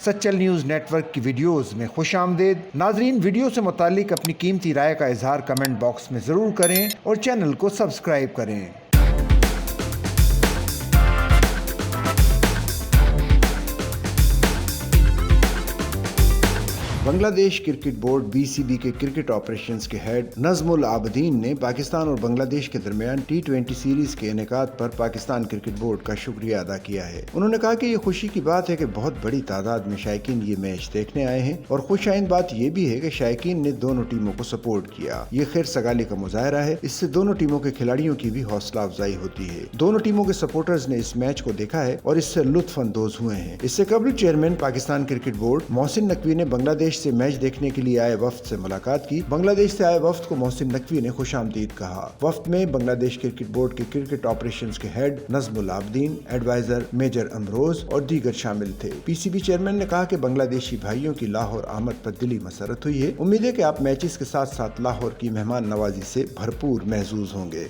Sachal news net work کی videos میں خوش آمدید۔ ناظرین، ویڈیو سے متعلق اپنی قیمتی رائے کا اظہار کمنٹ باکس میں ضرور کریں اور چینل کو سبسکرائب کریں۔ بنگلہ دیش کرکٹ بورڈ BCB کے کرکٹ آپریشنز کے ہیڈ نظم العابدین نے پاکستان اور بنگلہ دیش کے درمیان T20 سیریز کے انعقاد پر پاکستان کرکٹ بورڈ کا شکریہ ادا کیا ہے۔ انہوں نے کہا کہ یہ خوشی کی بات ہے کہ بہت بڑی تعداد میں شائقین یہ میچ دیکھنے آئے ہیں اور خوش آئند بات یہ بھی ہے کہ شائقین نے دونوں ٹیموں کو سپورٹ کیا۔ یہ خیر سگالی کا مظاہرہ ہے، اس سے دونوں ٹیموں کے کھلاڑیوں کی بھی حوصلہ افزائی ہوتی ہے۔ دونوں ٹیموں کے سپورٹرز نے اس میچ کو دیکھا ہے اور اس سے لطف اندوز ہوئے ہیں۔ اس سے قبل chairman Pakistan cricket board Mohsin Naqvi نے بنگلہ دیش سے میچ دیکھنے کے لیے آئے وفد سے ملاقات کی۔ بنگلہ دیش سے آئے وفد کو محسن نقوی نے خوش آمدید کہا۔ وفد میں بنگلہ دیش کرکٹ بورڈ کے کرکٹ آپریشنز کے ہیڈ نظم العابدین، ایڈوائزر میجر امروز اور دیگر شامل تھے۔ PCB چیئرمین نے کہا کہ بنگلہ دیشی بھائیوں کی لاہور آمد پر دلی مسرت ہوئی ہے۔ امید ہے کہ آپ میچز کے ساتھ ساتھ لاہور کی مہمان نوازی سے بھرپور محظوظ ہوں گے۔